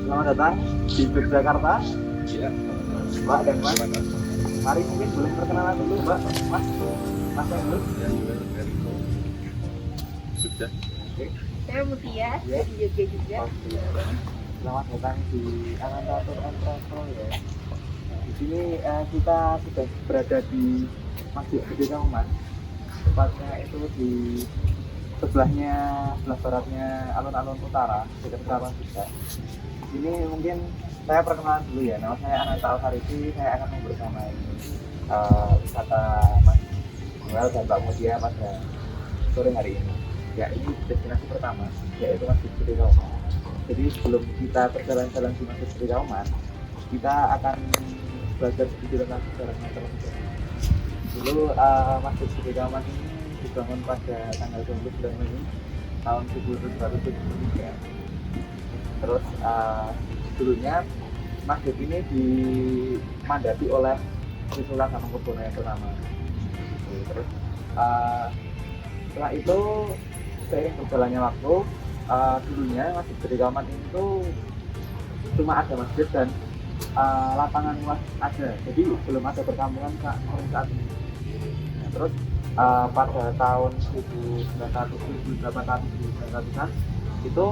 Selamat datang di Yogyakarta, Iya, Mbak dan Mas. gimana? Mari mungkin boleh perkenalan dulu, Mbak, Mas. Mas yang dulu. Ya, dari sudah. Oke. Saya Mutia, Iya. dari Jogja juga. Oke. Selamat datang di Ananta Tour and Travel ya. Nah, di sini kita sudah berada di Masjid Gede Kauman. Tepatnya itu di sebelahnya, sebelah baratnya alun-alun utara, dekat Karawang juga. Di sini mungkin saya perkenalan dulu ya. Nama saya Ananta Alfarisi. Saya akan membersamai wisata Mas Noel dan Mbak Mutia pada sore hari ini. Ya, ini destinasi pertama, yaitu Masjid Gede Kauman. Jadi sebelum kita berjalan-jalan di Masjid Gede Kauman, kita akan belajar sedikit tentang sejarahnya terlebih dahulu. Dulu Masjid Gede Kauman ini dibangun pada tanggal 20 bulan Mei tahun 1273. Terus dulunya masjid ini dimandati oleh Sri Sultan Hamengkubuwono yang pertama. Terus setelah itu seiring berjalannya waktu, dulunya Masjid Gede Kauman itu cuma ada masjid dan lapangan luas ada, jadi belum ada perkampungan seperti saat ini. Nah, terus pada tahun 1800-1900-an itu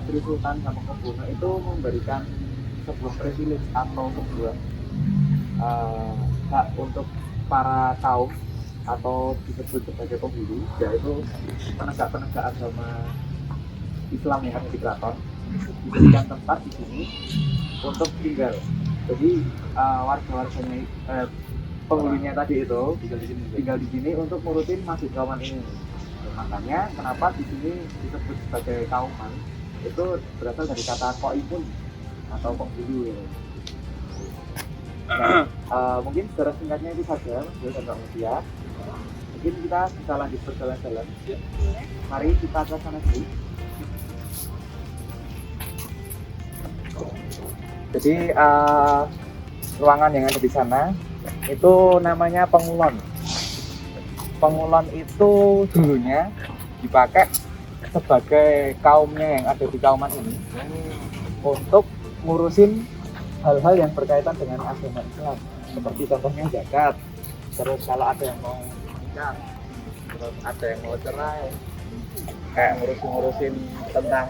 Sri Sultan Hamengkubuwono itu memberikan sebuah privilege atau sebuah hak untuk para kaum atau disebut sebagai penghulu, yaitu penegak-penegak agama Islam yang ada di keraton, diberikan tempat di sini untuk tinggal. Jadi warga-warganya penghulunya tadi itu tinggal di sini untuk ngurusin Masjid Kauman ini. Makanya kenapa di sini disebut sebagai kauman, itu berasal dari kata koimun atau penghulu. Nah, mungkin secara singkatnya itu saja, Mas Yul dan Mbak Mutia. Mungkin kita bisa lanjut berjalan-jalan. Mari kita ke sana dulu. Jadi ruangan yang ada di sana itu namanya pengulon. Pengulon itu dulunya dipakai sebagai kaumnya yang ada di Kauman ini untuk ngurusin hal-hal yang berkaitan dengan agama Islam, seperti contohnya zakat. Terus kalau ada yang mau nikah, terus ada yang mau cerai, kayak ngurusin tentang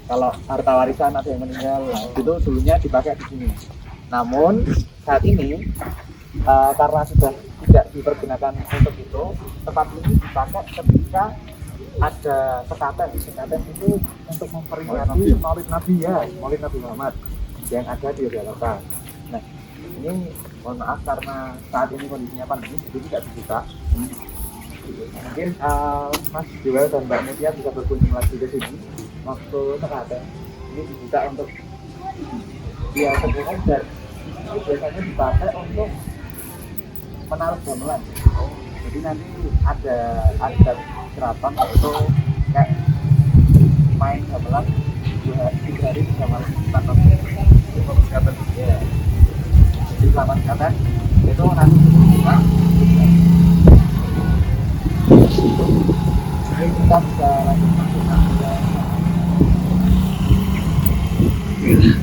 kalau harta warisan ada yang meninggal, itu dulunya dipakai di sini. Namun saat ini karena sudah tidak dipergunakan untuk itu, tempat ini dipakai ketika ada sekaten. Sekaten itu untuk memperingati Maulid Nabi ya, Maulid Nabi Muhammad yang ada di Yogyakarta. Nah, ini mohon maaf karena saat ini kondisinya pandemi, jadi tidak dibuka. Mungkin Mas Joel dan Mbak Mutia bisa berkunjung lagi ke sini waktu sekaten. Ini dibuka untuk biasa umum dan ini biasanya dipakai untuk menaruh gamelan. Jadi nanti ada keraton itu kayak main gamelan 2-3 hari bisa malam tanpa sekaten. Ya. Jadi selama sekaten itu nanti dibuka. Jadi kita bisa lanjut masuk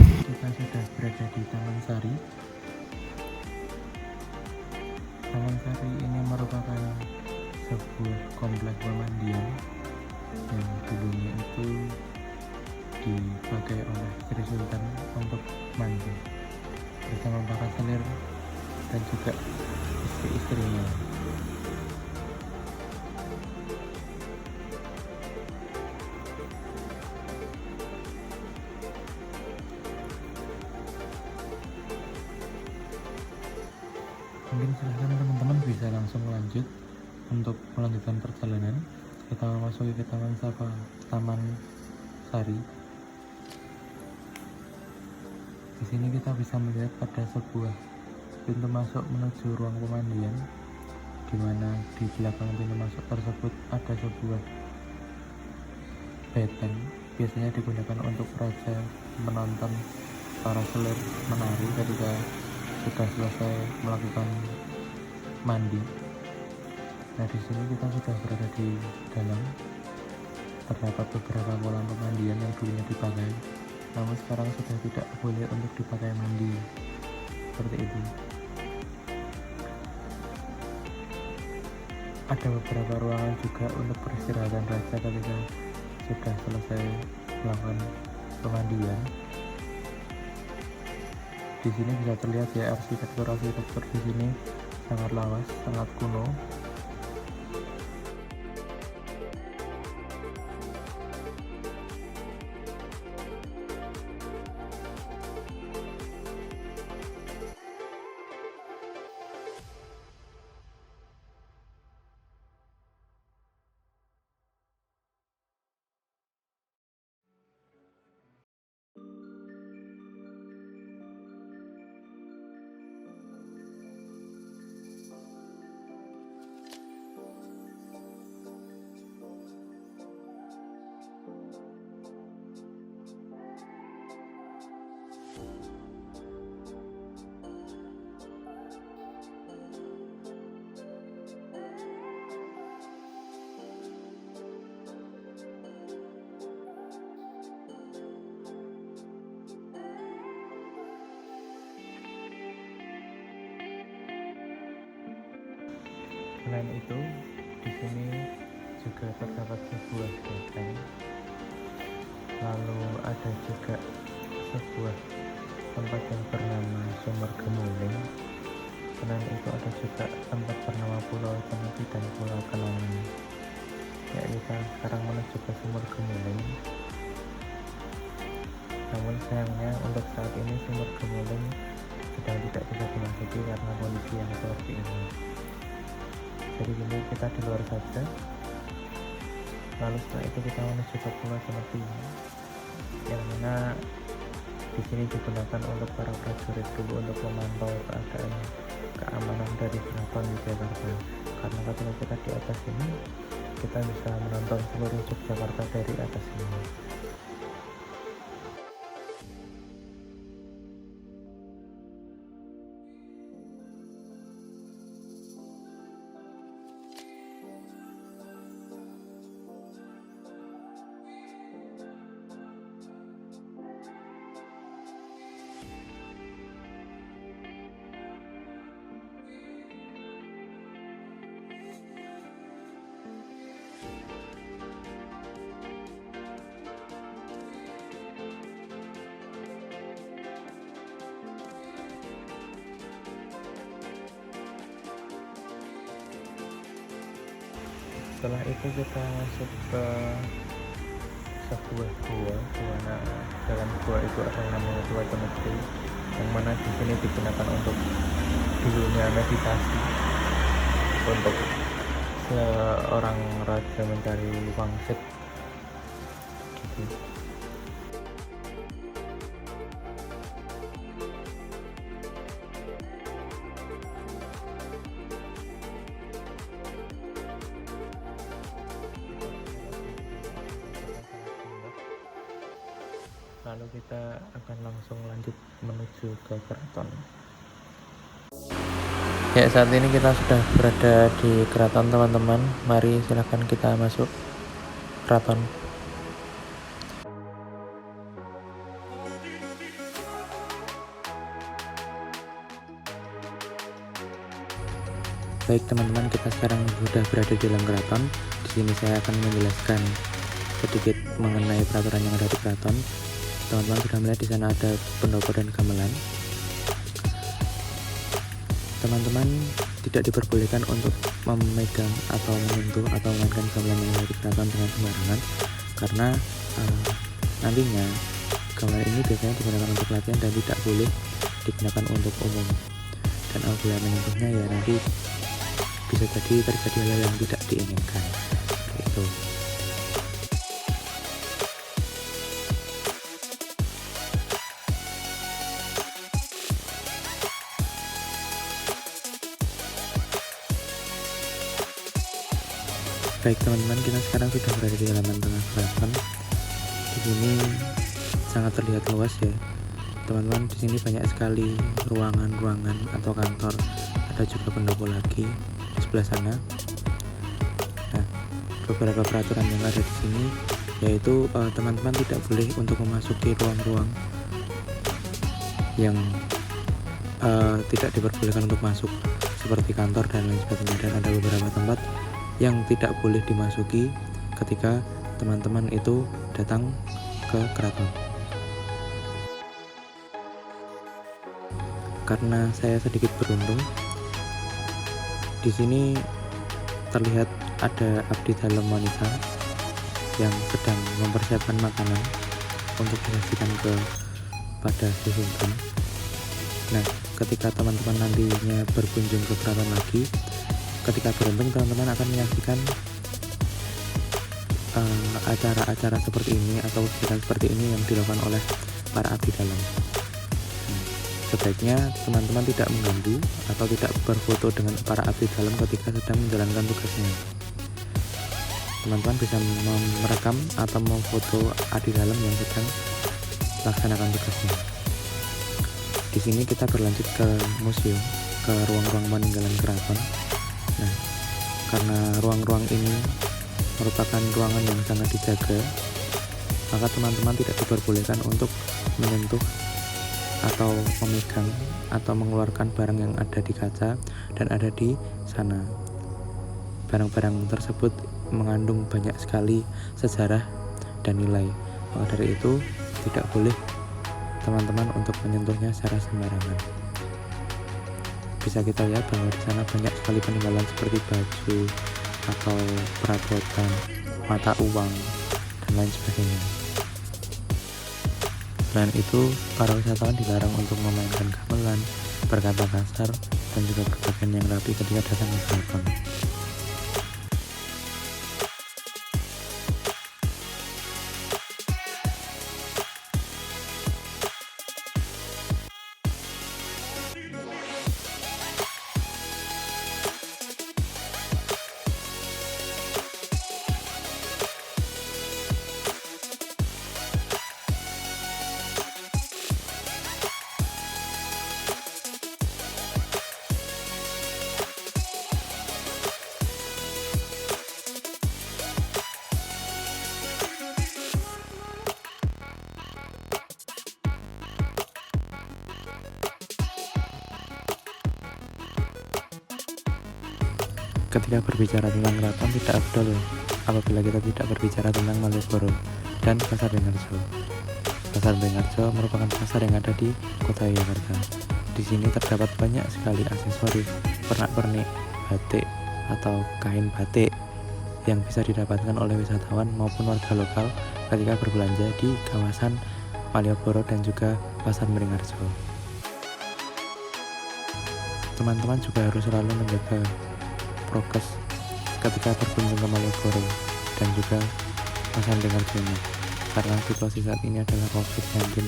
Kita sudah berada di Taman Sari. Taman Sari ini merupakan sebuah komplek pemandian yang dulunya itu dipakai oleh Sri Sultan untuk mandi bersama para selir dan juga istri-istrinya. Mungkin silahkan teman-teman bisa langsung lanjut untuk melanjutkan perjalanan. Kita memasuki ke Taman Sari. Di sini kita bisa melihat pada sebuah pintu masuk menuju ruang pemandian, di mana di belakang pintu masuk tersebut ada sebuah benteng. Biasanya digunakan untuk raja menonton para selir menari ketika sudah selesai melakukan mandi. Nah, di sini kita sudah berada di dalam. terdapat beberapa kolam pemandian yang dulunya dipakai, namun sekarang sudah tidak boleh untuk dipakai mandi. Seperti itu. Ada beberapa ruangan juga untuk peristirahatan raja ketika sudah selesai melakukan pemandian. Di sini bisa terlihat ya arsitektur di sini sangat lawas, sangat kuno. Selain itu, di sini juga terdapat sebuah benteng. Lalu ada juga sebuah tempat yang bernama Sumur Gemuling. Selain itu ada juga tempat bernama Pulau Cemepi dan Pulau Kenangan. Ya, kita sekarang menuju ke Sumur Gemuling. Namun sayangnya untuk saat ini Sumur Gemuling sedang tidak bisa dimasuki karena kondisi yang seperti ini. Jadi ini kita di luar saja. Lalu setelah itu kita menuju ke Pulau Cemepi, yang mana di sini digunakan untuk para prajurit dulu untuk memantau keadaan keamanan dari keraton Yogyakarta. Karena ketika kita di atas ini, kita bisa menonton seluruh Yogyakarta dari atas ini. Setelah itu kita masuk ke sebuah gua, dimana dalam gua itu ada yang namanya Gua Cemepi, yang mana di sini digunakan untuk dulunya meditasi, untuk seorang raja mencari wangsit gitu. Lalu kita akan langsung lanjut menuju ke keraton. Ya, saat ini kita sudah berada di keraton, teman-teman. Mari silahkan kita masuk keraton. Baik teman-teman, kita sekarang sudah berada di dalam keraton. Di sini saya akan menjelaskan sedikit mengenai peraturan yang ada di keraton. Teman-teman sudah melihat di sana ada pendopo dan gamelan. Teman-teman tidak diperbolehkan untuk memegang atau menyentuh atau memainkan gamelan yang ada di keraton dengan sembarangan, karena nantinya gamelan ini biasanya digunakan untuk latihan dan tidak boleh digunakan untuk umum. Dan apabila menyentuhnya ya nanti bisa jadi terjadi hal yang tidak diinginkan. Itu. Baik teman-teman, kita sekarang sudah berada di halaman tengah keraton. Di sini sangat terlihat luas ya, teman-teman. Di sini banyak sekali ruangan-ruangan atau kantor. Ada juga pendopo lagi di sebelah sana. Nah, beberapa peraturan yang ada di sini yaitu teman-teman tidak boleh untuk memasuki ruang-ruang yang tidak diperbolehkan untuk masuk, seperti kantor dan lain sebagainya. Dan ada beberapa tempat yang tidak boleh dimasuki ketika teman-teman itu datang ke keraton. Karena saya sedikit beruntung, di sini terlihat ada abdi dalam wanita yang sedang mempersiapkan makanan untuk disajikan kepada si sultan. Nah, ketika teman-teman nantinya berkunjung ke keraton lagi, ketika beruntung teman-teman akan menyaksikan acara-acara seperti ini atau kegiatan seperti ini yang dilakukan oleh para abdi dalam. Sebaiknya teman-teman tidak mengganggu atau tidak berfoto dengan para abdi dalam ketika sedang menjalankan tugasnya. Teman-teman bisa merekam atau memfoto abdi dalam yang sedang melaksanakan tugasnya. Di sini kita berlanjut ke museum, ke ruang-ruang peninggalan keraton. Nah, karena ruang-ruang ini merupakan ruangan yang sangat dijaga, maka teman-teman tidak diperbolehkan untuk menyentuh atau memegang atau mengeluarkan barang yang ada di kaca dan ada di sana. Barang-barang tersebut mengandung banyak sekali sejarah dan nilai. Maka dari itu tidak boleh teman-teman untuk menyentuhnya secara sembarangan. Bisa kita lihat bahwa di sana banyak sekali peninggalan seperti baju atau perabotan, mata uang dan lain sebagainya. Selain itu, para wisatawan dilarang untuk memainkan gamelan, berkata kasar, dan juga berpakaian yang rapi ketika datang ke keraton. Ketika berbicara tentang keraton, tidak afdol apabila kita tidak berbicara tentang Malioboro dan Pasar Beringharjo. Pasar Beringharjo merupakan pasar yang ada di Kota Yogyakarta. Di sini terdapat banyak sekali aksesoris, pernak-pernik, batik atau kain batik yang bisa didapatkan oleh wisatawan maupun warga lokal ketika berbelanja di kawasan Malioboro dan juga Pasar Beringharjo. Teman-teman juga harus selalu menjaga prokes ketika berkunjung ke Malioboro dan juga Pasar Beringharjo ini, karena situasi saat ini adalah COVID-19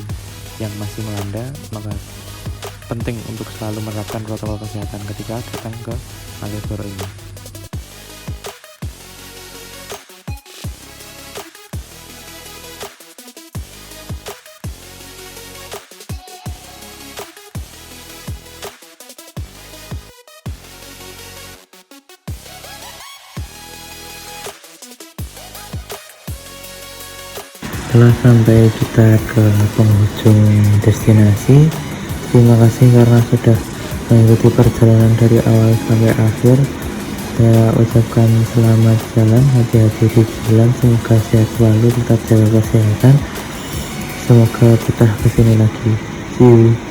yang masih melanda, maka penting untuk selalu menerapkan protokol kesehatan ketika datang ke Malioboro ini. Setelah sampai kita ke penghujung destinasi, terima kasih karena sudah mengikuti perjalanan dari awal sampai akhir. Saya ucapkan selamat jalan, hati-hati di jalan, semoga sehat selalu, tetap jaga kesehatan, semoga betah kesini lagi. See you.